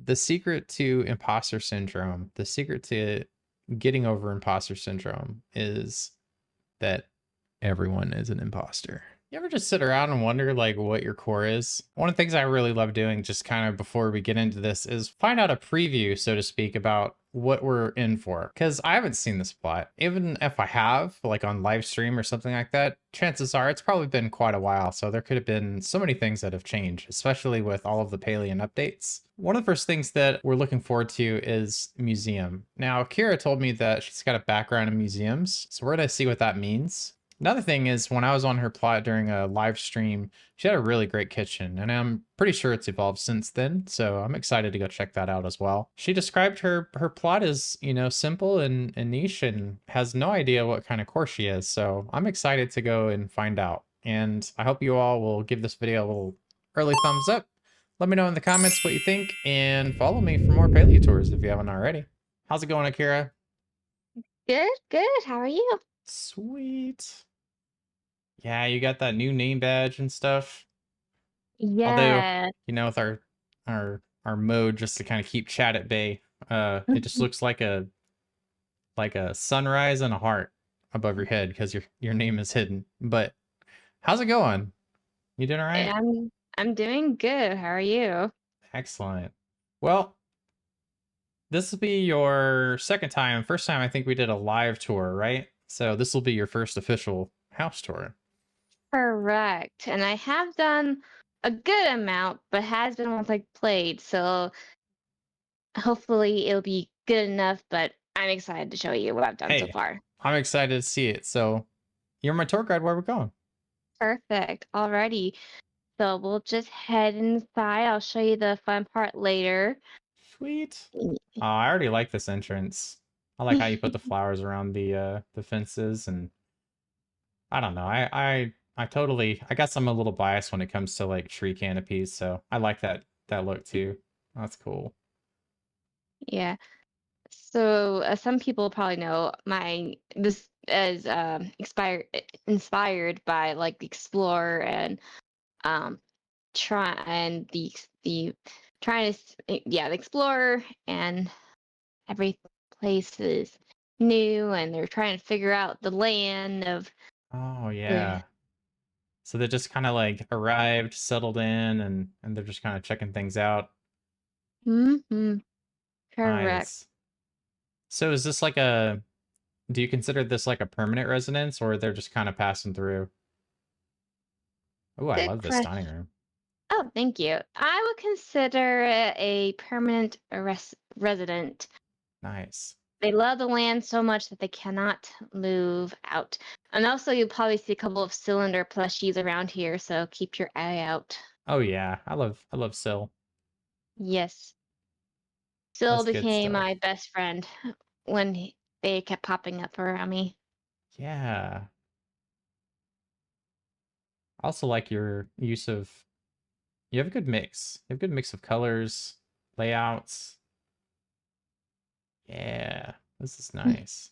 the secret to imposter syndrome, the secret to getting over imposter syndrome is that everyone is an imposter. You ever just sit around and wonder like what your core is? One of the things I really love doing just kind of before we get into this is find out a preview, so to speak, about what we're in for. Because I haven't seen this plot. Even if I have, like on live stream or something like that, chances are it's probably been quite a while. So there could have been so many things that have changed, especially with all of the Palian updates. One of the first things that we're looking forward to is museum. Now, Akira told me that she's got a background in museums, so we're gonna see what that means. Another thing is when I was on her plot during a live stream, she had a really great kitchen, and I'm pretty sure it's evolved since then, so I'm excited to go check that out as well. She described her plot as, you know, simple and niche and has no idea what kind of core she is, so I'm excited to go and find out. And I hope you all will give this video a little early thumbs up. Let me know in the comments what you think, and follow me for more Paleo tours if you haven't already. How's it going, Akira? Good, good. How are you? Sweet. Yeah, you got that new name badge and stuff. Although, Yeah. you know, with our mode just to kind of keep chat at bay, it just looks like a sunrise and a heart above your head because your name is hidden. But how's it going? You doing all right? I'm doing good. How are you? Excellent. Well, this will be your second time. First time I think we did a live tour, right? So this will be your first official house tour. Correct. And I have done a good amount, but has been once I played, so hopefully it'll be good enough, but I'm excited to show you what I've done so Hey, far. I'm excited to see it. So you're my tour guide. Where we're going? Perfect. Alrighty. So we'll just head inside. I'll show you the fun part later. Sweet. I already like this entrance. I like how you put the flowers around the fences, and I don't know. I totally, I guess I'm a little biased when it comes to like tree canopies, so I like that look too. That's cool. Yeah. So some people probably know my this is inspired by like the Explorer and um try and the trying to yeah, the Explorer, and every place is new and they're trying to figure out the land of Oh the yeah. So they just kind of like arrived, settled in, and they're just kind of checking things out. hmm correct. Nice. So is this like a, do you consider this like a permanent residence, or they're just kind of passing through? Oh, I Good love this question. dining room. Oh, thank you. I would consider it a permanent resident. Nice. They love the land so much that they cannot move out. And also, you'll probably see a couple of cylinder plushies around here, so keep your eye out. Oh yeah, I love Syl. Yes, Syl That's good became stuff. my best friend when they kept popping up around me. Yeah. I also like your use of, you have a good mix. You have a good mix of colors, layouts. Yeah. This is nice.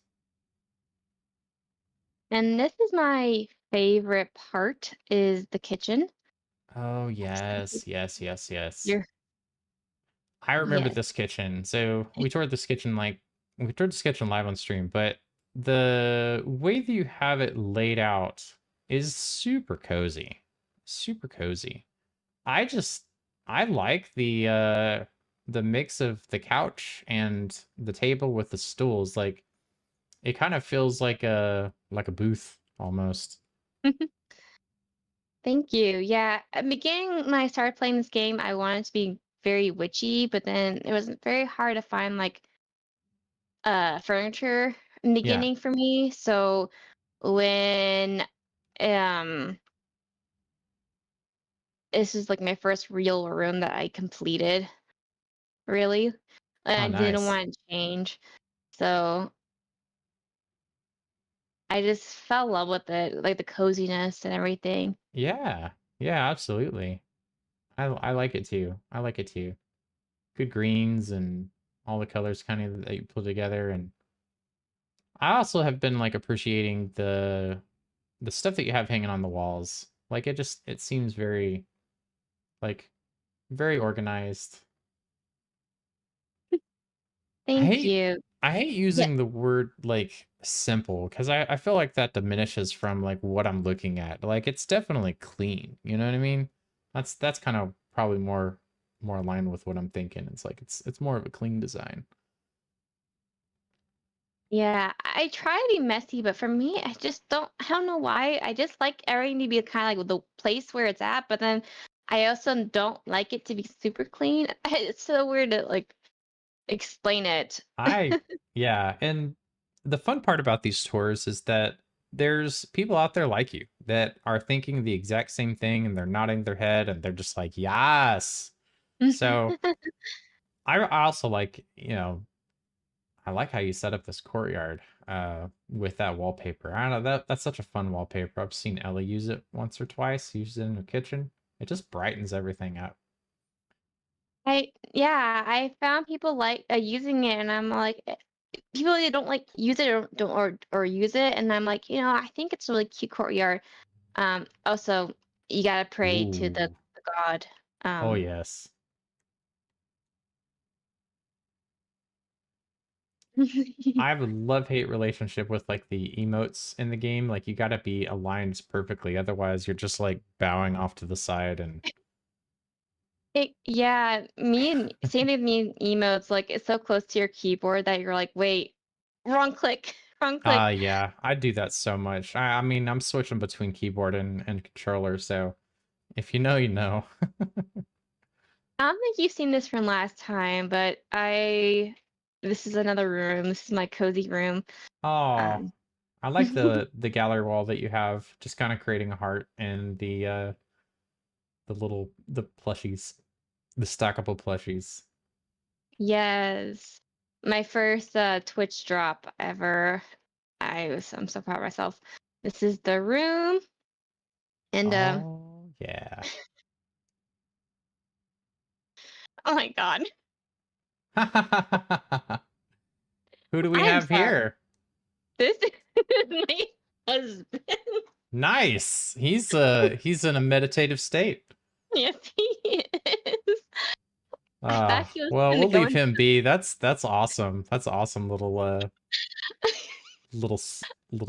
And this is my favorite part, is the kitchen. Oh yes, yes, yes, yes. You're, I remember yes. this kitchen. So we toured this kitchen like, we toured this kitchen live on stream, but the way that you have it laid out is super cozy. Super cozy. I just, I like the mix of the couch and the table with the stools. Like it kind of feels like a booth almost. Thank you. Yeah, at the beginning when I started playing this game, I wanted to be very witchy, but then it was very hard to find like furniture in the Yeah. beginning for me. So when um this is like my first real room that I completed, really. And Oh, I didn't nice. want to change. So I just fell in love with it, like the coziness and everything. Yeah. Yeah, absolutely. I like it too. I like it too. Good greens and all the colors kind of that you put together, and I also have been like appreciating the stuff that you have hanging on the walls. Like it seems very like very organized. I Thank hate you. I hate Yeah. using the word like simple because I feel like that diminishes from like what I'm looking at. Like it's definitely clean. You know what I mean? That's kind of probably more aligned with what I'm thinking. It's like it's more of a clean design. Yeah, I try to be messy, but for me, I don't know why. I just like everything to be kind of like the place where it's at, but then I also don't like it to be super clean. It's so weird to like explain it. I yeah, and the fun part about these tours is that there's people out there like you that are thinking the exact same thing and they're nodding their head and they're just like, "Yes." So, I also like, I like how you set up this courtyard with that wallpaper. I don't know, that's such a fun wallpaper. I've seen Ellie use it once or twice, use it in her kitchen. It just brightens everything up. Yeah, I found people like using it, and I'm like, people that don't like use it or don't or use it, and I'm like, I think it's a really cute courtyard. Also, you gotta pray to Ooh. the god. Oh Um, yes. I have a love-hate relationship with like the emotes in the game. Like you gotta be aligned perfectly, otherwise you're just like bowing off to the side and yeah, me and same with me and emotes. Like it's so close to your keyboard that you're like, wait, wrong click, wrong click. yeah, I do that so much. I mean I'm switching between keyboard and controller, so if you know, you know. I don't think you've seen this from last time, but this is another room. This is my cozy room. Oh, Um, I like the gallery wall that you have, just kind of creating a heart and the plushies, the stackable plushies. yes, my first Twitch drop ever. I'm so proud of myself. This is the room, and Oh, yeah. oh my god, Who do we I'm have sorry. here? This is my husband. Nice. He's in a meditative state. Yes, he is. I thought he was Well, gonna we'll go leave into. him be. That's awesome. That's awesome little little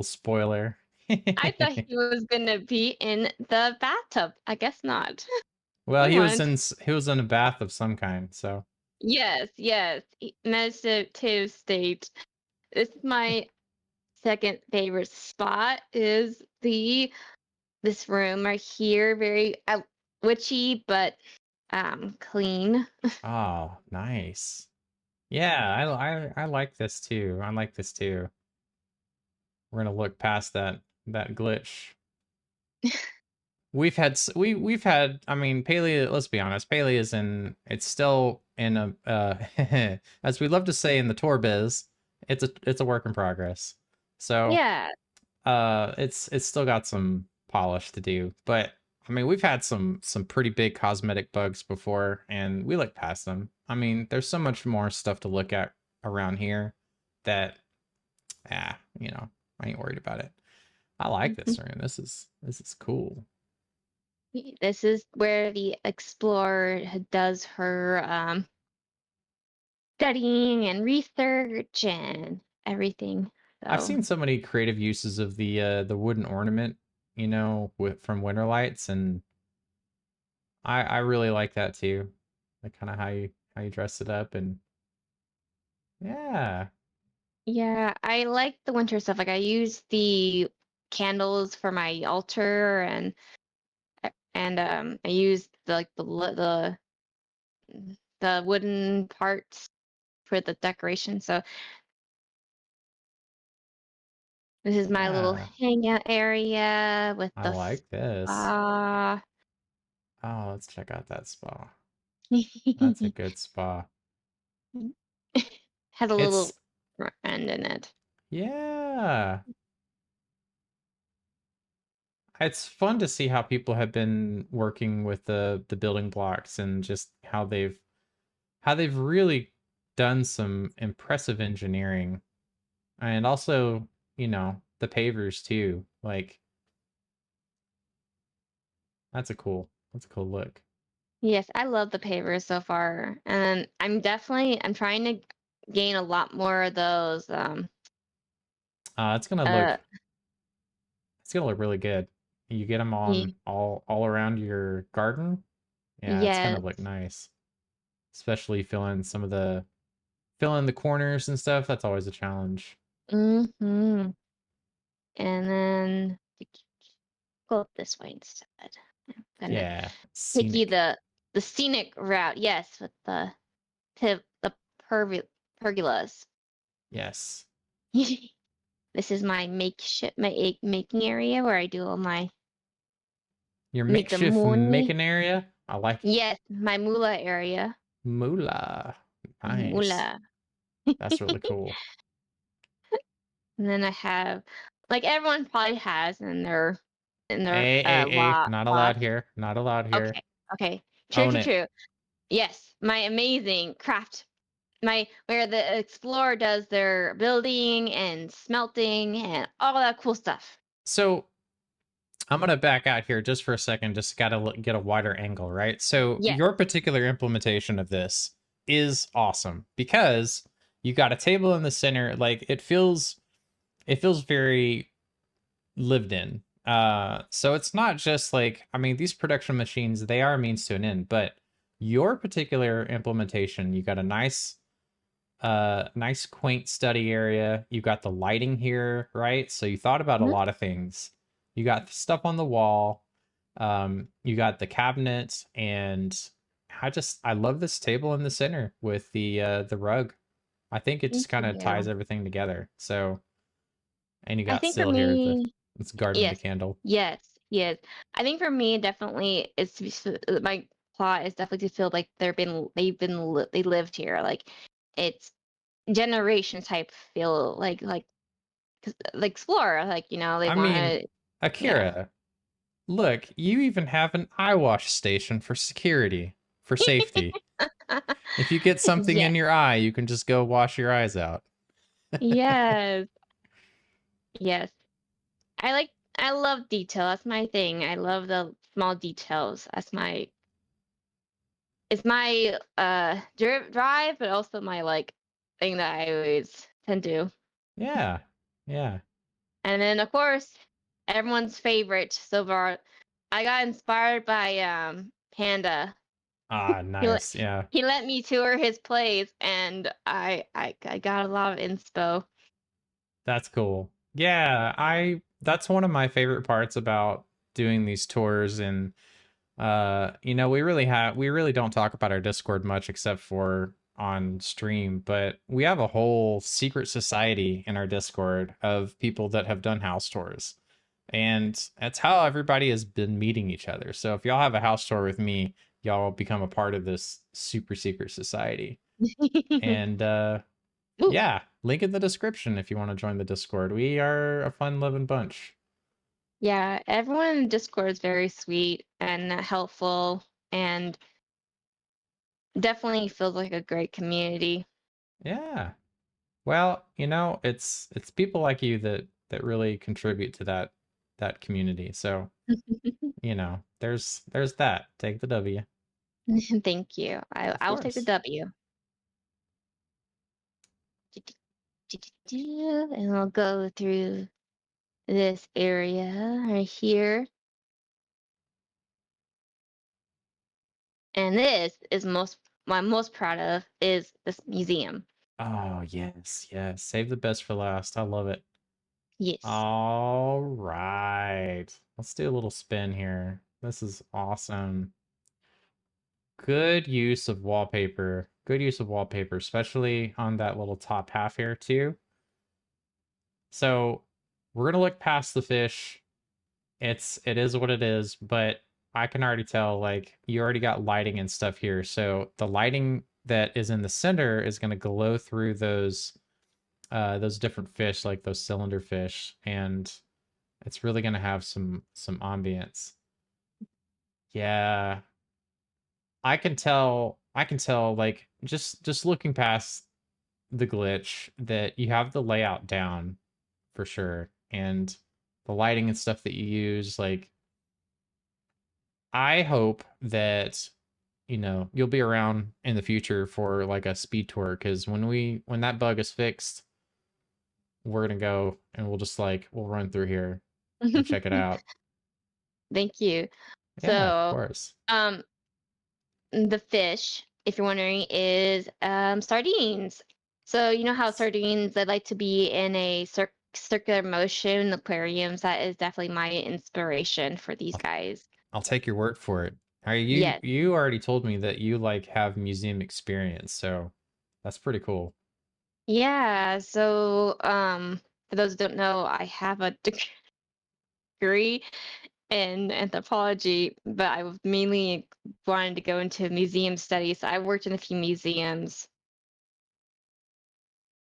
spoiler. I thought he was gonna be in the bathtub. I guess not. Well, He wanted. he was in a bath of some kind, so Yes, yes. Meditative state. This is my second favorite spot. Is the this room right here, very witchy but clean. oh, nice. Yeah, I like this too. I like this too. We're gonna look past that glitch. We've had I mean Palia, let's be honest, Palia is in it's still in a as we love to say in the tour biz, it's a work in progress. So Yeah. it's still got some polish to do, but I mean we've had some pretty big cosmetic bugs before and we look past them. I mean there's so much more stuff to look at around here that I ain't worried about it. I like Mhm. this room. This is cool. This is where the explorer does her studying and research and everything. I've So seen so many creative uses of the wooden ornament, from Winter Lights, and I really like that too. Like kind of how you dress it up, and yeah. yeah, I like the winter stuff. Like I use the candles for my altar and I use the wooden parts for the decoration. So this is my little Yeah, hangout area with I the like this. spa. Oh, let's check out that spa. That's a good spa. Has a It's little end in it. yeah. It's fun to see how people have been working with the building blocks and just how they've really done some impressive engineering and also the pavers too, like that's a cool look. Yes, I love the pavers so far. And I'm trying to gain a lot more of those It's gonna uh look really good. You get them on all around your garden. Yeah, it's gonna yes. look nice. Especially fill in the corners and stuff. That's always a challenge. Mm-hmm. And then go up this way instead. I'm gonna Yeah, take you scenic. the scenic route. Yes, with the pergolas. Yes. This is my making area where I do all my Your make the makeshift muni. making area. I like it. Yes, my mula area. Moolah. Nice. Mula. That's really cool. And then I have, like everyone probably has in their lot Not allowed lots. here. Not allowed here. Okay, okay, true, Own true, it. true. Yes, my amazing craft, my where the explorer does their building and smelting and all that cool stuff. So I'm gonna back out here just for a second. Just gotta get a wider angle, right? So Yes. your particular implementation of this is awesome because you got a table in the center. Like it feels very lived in. So it's not just like, I mean, these production machines, they are a means to an end, but your particular implementation, you got a nice quaint study area. You got the lighting here, right? So you thought about a Mhm. lot of things. You got the stuff on the wall. You got the cabinet, and I love this table in the center with the rug. I think it just Thank kind of ties you. everything together. So, and you I got think for Syl here, me, it's guarding the yes, candle. yes, yes. I think for me, definitely, my plot is definitely to feel like they lived here. Like it's generation type feel like Explorer. Like they I want mean, to, yeah. Akira, look, you even have an eye wash station for security, for safety. If you get something Yes, in your eye, you can just go wash your eyes out. yes, yes. I love detail. That's my thing. I love the small details. It's my drive, but also my like thing that I always tend to. Yeah. Yeah. And then of course, everyone's favorite so far. I got inspired by Panda. Ah, He let nice. Yeah. he let me tour his place, and I got a lot of inspo. That's cool. Yeah, I that's one of my favorite parts about doing these tours. And we really don't talk about our Discord much except for on stream, but we have a whole secret society in our Discord of people that have done house tours. And that's how everybody has been meeting each other. So if y'all have a house tour with me, y'all become a part of this super secret society. And Ooh, yeah, link in the description if you want to join the Discord. We are a fun loving bunch. yeah, everyone in Discord is very sweet and helpful, and definitely feels like a great community. Yeah. Well, it's people like you that really contribute to that community. So, there's that. Take the W. Thank you. Of I will take the course. W. And I'll go through this area right here. And this is what I'm most proud of is this museum. Oh, yes, yes. Save the best for last. I love it. Yes. All right. Let's do a little spin here. This is awesome. Good use of wallpaper. Good use of wallpaper, especially on that little top half here too. So we're gonna look past the fish. It is what it is, but I can already tell like you already got lighting and stuff here. So the lighting that is in the center is gonna glow through those different fish, like those cylinder fish, and it's really gonna have some ambience. Yeah, I can tell like just looking past the glitch that you have the layout down for sure. And the lighting and stuff that you use, like I hope that you'll be around in the future for like a speed tour, because when that bug is fixed, we're gonna go and we'll run through here and check it out. Thank you. Yeah, of So, course. um, the fish, if you're wondering, is sardines. So you know how sardines they like to be in a circular motion aquariums. That is definitely my inspiration for these I'll, guys. I'll take your word for it. You Yes. you already told me that you like have museum experience, so that's pretty cool. Yeah. So for those who don't know, I have a degree in anthropology, but I was mainly wanted to go into museum studies. So I worked in a few museums.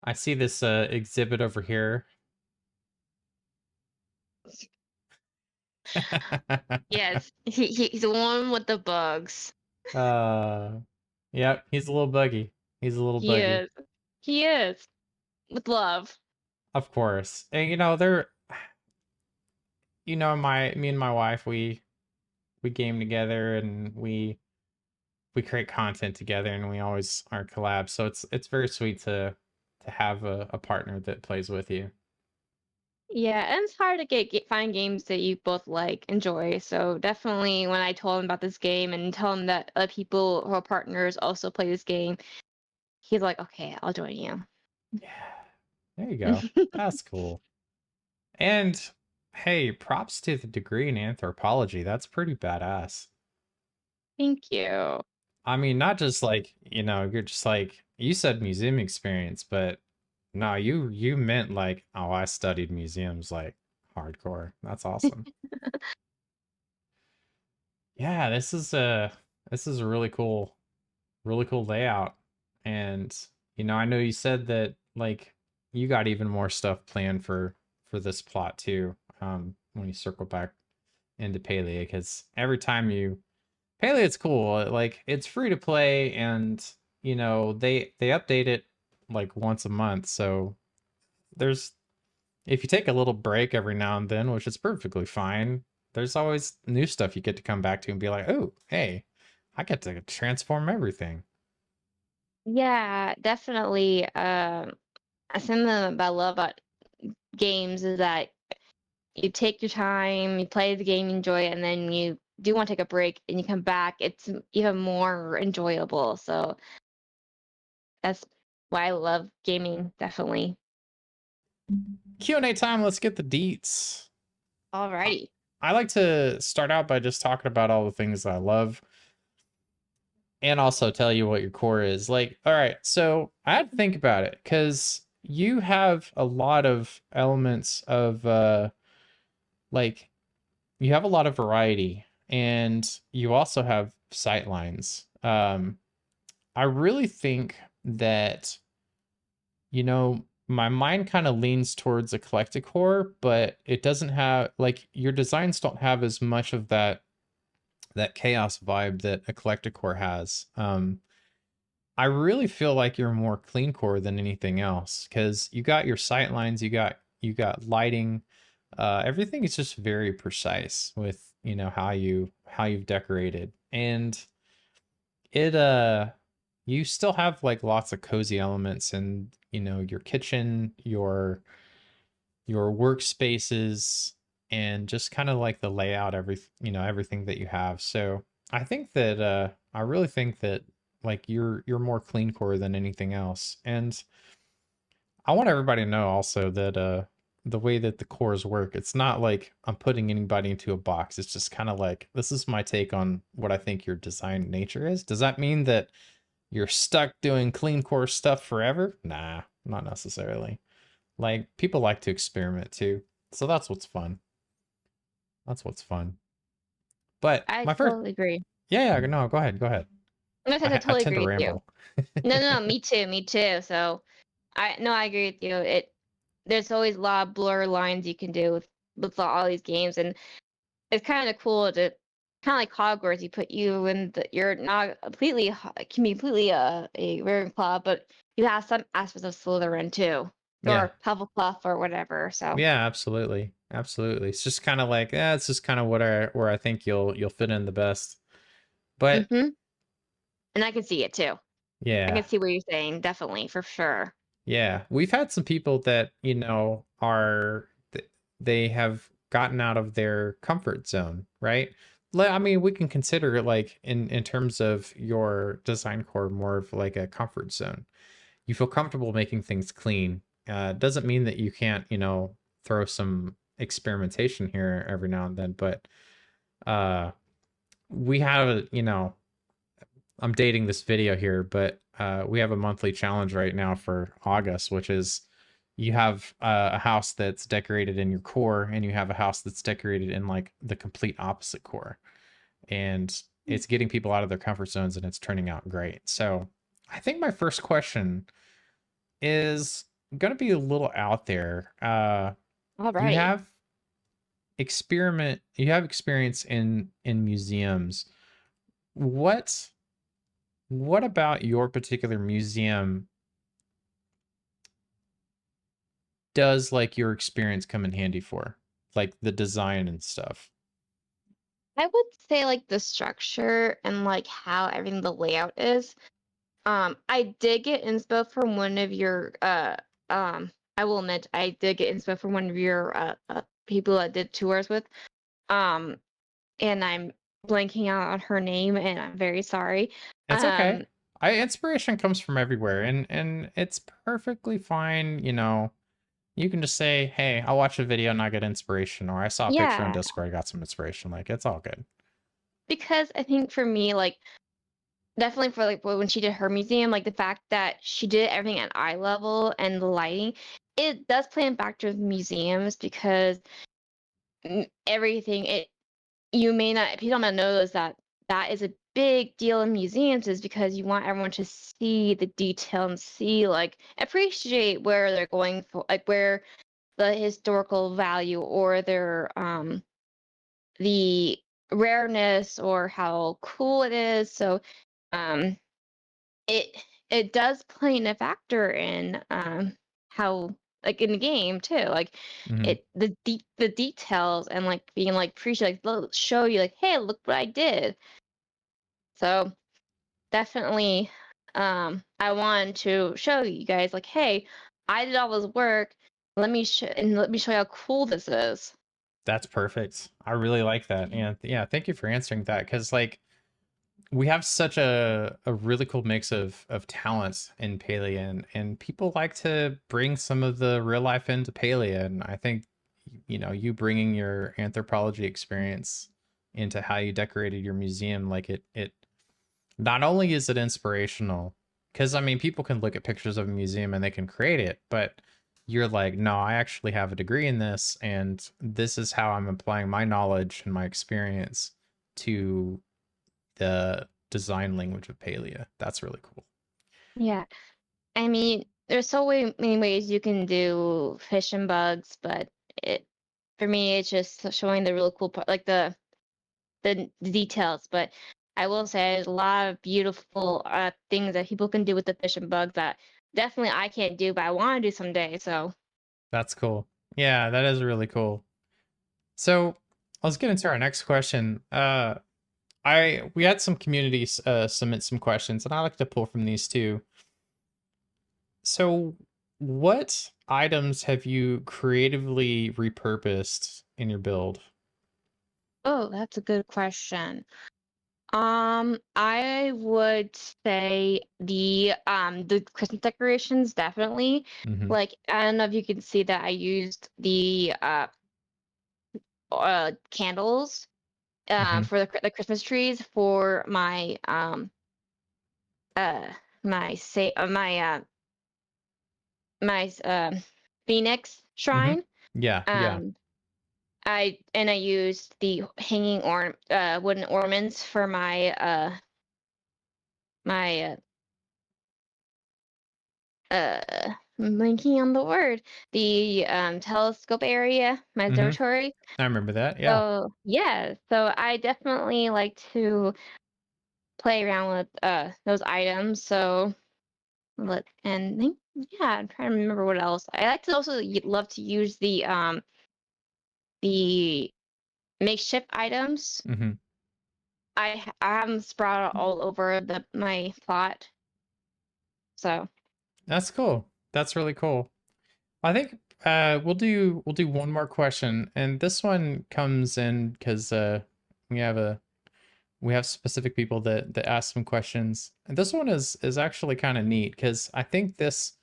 I see this exhibit over here. Yes, he's the one with the bugs. uh, yep, he's a little buggy. He's a little He buggy. is. He is with love. Of course. And my me and my wife, we game together, and we create content together, and we always are collabs. So it's very sweet to have a partner that plays with you. Yeah, and it's hard to find games that you both like, enjoy. So definitely, when I told him about this game and tell him that other people who are partners also play this game, he's like, "Okay, I'll join you." Yeah. There you go. That's cool. And hey, props to the degree in anthropology. That's pretty badass. Thank you. I mean, not just like, you're just like you said museum experience, but no, you meant like, oh, I studied museums like hardcore. That's awesome. Yeah, this is a really cool layout. And I know you said that like you got even more stuff planned for this plot too. When you circle back into Palia, because every time Palia, it's cool. Like it's free to play, and they update it like once a month. So there's if you take a little break every now and then, which is perfectly fine, there's always new stuff you get to come back to and be like, oh, hey, I get to transform everything. Yeah, definitely. Something that I love about games is that you take your time, you play the game, you enjoy it, and then you do want to take a break and you come back. It's even more enjoyable. So that's why I love gaming, definitely. Q&A time, let's get the deets. I Alrighty. I like to start out by just talking about all the things I love, and also tell you what your core is. Like, all right, so I had to think about it because you have a lot of elements of like you have a lot of variety, and you also have sight lines. I really think that my mind kind of leans towards eclectic horror, but it doesn't have like your designs don't have as much of that chaos vibe that eclectic horror has. I really feel like you're more clean core than anything else, because you got your sight lines, you got lighting, everything is just very precise with how you've decorated, and it you still have like lots of cozy elements in your kitchen, your workspaces, and just kind of like the layout, everything that you have. So I really think that like you're more clean core than anything else. And I want everybody to know also that the way that the cores work, it's not like I'm putting anybody into a box. It's just kind of like, this is my take on what I think your design nature is. Does that mean that you're stuck doing clean core stuff forever? Nah, not necessarily. Like people like to experiment too. So that's what's fun. That's what's fun. But I my first, totally agree. yeah, yeah, no, go ahead, go ahead. No, I I totally tend to agree with you. ramble. No, no, no, me too, me too. So I no, I agree with you. There's always a lot of blur lines you can do with all these games, and it's kind of cool to kind of like Hogwarts. You put you in you're not completely can be completely a Ravenclaw, but you have some aspects of Slytherin too, Yeah. or Hufflepuff or whatever. So, Yeah, absolutely. Absolutely. It's just kind of like, it's just kind of where I think you'll fit in the best. But mm-hmm. And I can see it too. I Yeah. can see what you're saying, definitely, for sure. Yeah, we've had some people that, they have gotten out of their comfort zone, right? I mean, we can consider it like in terms of your design core more of like a comfort zone. You feel comfortable making things clean. Doesn't mean that you can't, throw some experimentation here every now and then, but uh we have, I'm dating this video here, but we have a monthly challenge right now for August, which is you have a house that's decorated in your core, and you have a house that's decorated in like the complete opposite core. And it's getting people out of their comfort zones, and it's turning out great. So I think my first question is going to be a little out there. You Alrighty. have experience in museums. What What about your particular museum does like your experience come in handy for? Like the design and stuff. I would say like the structure and like how everything the layout is. I did get inspo from one of your I will admit I did get inspo from one of your people that did tours with. Um and I'm blanking out on her name and I'm very sorry. It's okay. Um I Inspiration comes from everywhere, and it's perfectly fine, You can just say, "Hey, I watched a video and I got inspiration," or "I saw a picture on yeah, Discord, I got some inspiration." Like it's all good. because I think for me like definitely for like when she did her museum, like the fact that she did everything at eye level and the lighting, it does play in factor with museums because everything it you may not people don't know is that that is a big deal in museums is because you want everyone to see the detail and see like appreciate where they're going for like where the historical value or their the rareness or how cool it is. So um it it does play in a factor in how like in the game too like Hmm. it the details and like being like appreciate like show you like hey look what I did. So definitely I wanted to show you guys like hey I did all this work, let me show you how cool this is. That's perfect. I really like that. And yeah, thank you for answering that, because like we have such a really cool mix of talents in Palia, and people like to bring some of the real life into Palia, and I think you bringing your anthropology experience into how you decorated your museum, like it not only is it inspirational, because I mean people can look at pictures of a museum and they can create it, but you're like, no, I actually have a degree in this, and this is how I'm applying my knowledge and my experience to the design language of Palia. That's really cool. Yeah, I mean there's so many ways you can do fish and bugs, but it for me it's just showing the really cool part like the details, but I will say there's a lot of beautiful things that people can do with the fish and bugs that definitely I can't do, but I want to do someday. So, That's cool. Yeah, that is really cool. So let's get into our next question. I We had some communities submit some questions, and I like to pull from these too. So, what items have you creatively repurposed in your build? oh, that's a good question. I would say the Christmas decorations definitely. Hmm. Like I don't know if you can see that I used the candles Hmm. for the Christmas trees for uh my say my Phoenix Hmm. shrine. Yeah, yeah. Um, I used the hanging wooden ornaments for my I'm blanking on the word, the telescope area, my Hmm. observatory. I remember that. Yeah, So yeah, so I definitely like to play around with those items. So yeah, I'm trying to remember what else. I like to also love to use the makeshift items. hmm I have them sprout out all over my plot. So That's cool. That's really cool. I think we'll do one more question, and this one comes in because we have a we have specific people that ask some questions, and this one is actually kind of neat because I think this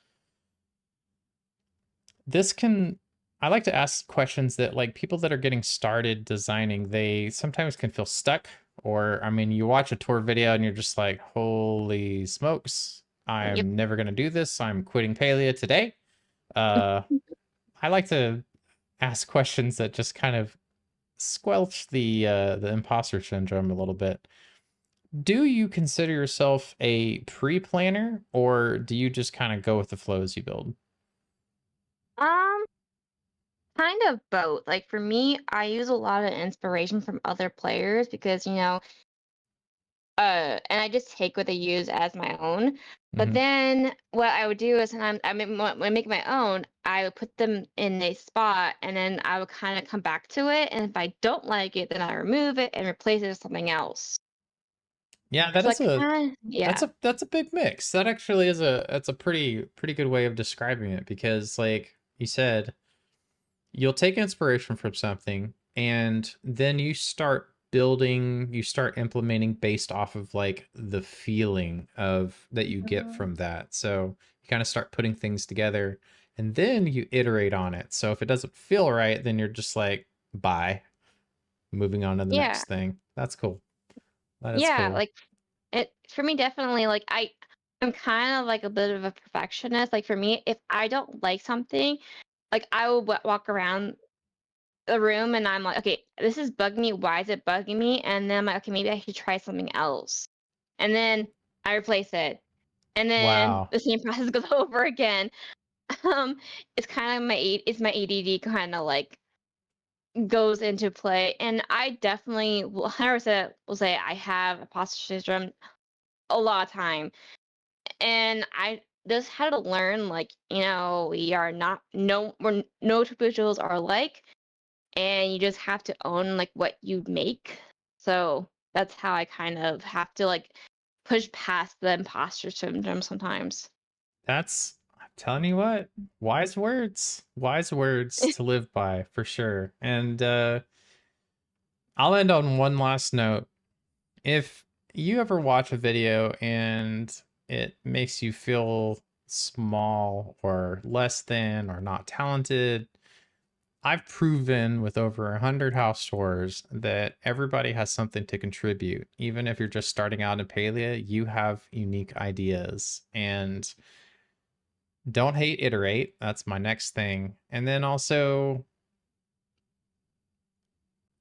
can I like to ask questions that like people that are getting started designing, they sometimes can feel stuck, or I mean you watch a tour video and you're just like, holy smokes, yep. I'm never gonna do this, I'm quitting Palia today. uh I like to ask questions that just kind of squelch the imposter syndrome a little bit. Do you consider yourself a pre-planner, or do you just kind of go with the flow as you build? Um, kind of both. Like for me, I use a lot of inspiration from other players because, and I just take what they use as my own. But Hmm. then what I would do is, when I make my own, I would put them in a spot, and then I would kind of come back to it. And if I don't like it, then I remove it and replace it with something else. Yeah, that So is like, a yeah. that's a big mix. That actually is a that's a pretty good way of describing it, because like you said, you'll take inspiration from something and then you start building, you start implementing based off of like the feeling of that you get Mhm. from that. So you kind of start putting things together and then you iterate on it. So if it doesn't feel right, then you're just like, bye, moving on to the Yeah. next thing. That's cool. That is Yeah. cool. Like it for me, definitely. Like I'm kind of like a bit of a perfectionist. Like for me, if I don't like something, like I will walk around the room and I'm like, okay, this is bugging me. Why is it bugging me? And then I'm like, okay, maybe I should try something else. And then I replace it. And then Wow. the same process goes over again. Um, it's kind of it's my ADD kind of like goes into play. And I definitely 100% will say I have imposter syndrome a lot of time. And I just had to learn, like, we are not, no, no two individuals are alike, and you just have to own like what you make. So that's how I kind of have to like push past the imposter syndrome sometimes. I'm telling you what, wise words to live by for sure. And I'll end on one last note. If you ever watch a video and it makes you feel small or less than or not talented, I've proven with over 100 house tours that everybody has something to contribute. Even if you're just starting out in Palia, you have unique ideas. And don't hate, iterate. That's my next thing. And then also,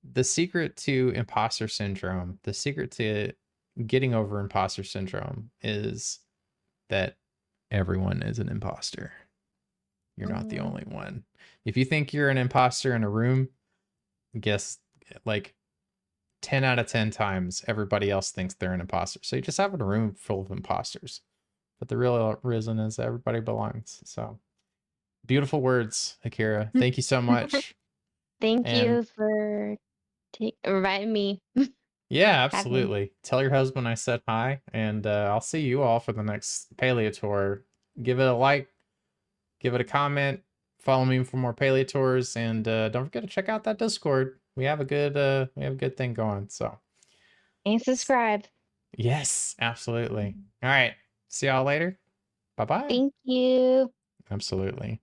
the secret to imposter syndrome, the secret to getting over imposter syndrome is that everyone is an imposter. You're not the Mhm. only one. If you think you're an imposter in a room, guess like 10 out of 10 times everybody else thinks they're an imposter. So you just have a room full of imposters. But the real reason is everybody belongs. So beautiful words, Akira. Thank you so much. Thank And you for inviting me. yeah, Having absolutely. Tell your husband I said hi, and I'll see you all for the next Paleo tour. Give it a like, give it a comment, follow me for more Paleo tours, and don't forget to check out that Discord. We have a good thing going. So and subscribe. yes, absolutely. All right. See y'all later. Bye bye. Thank you. Absolutely.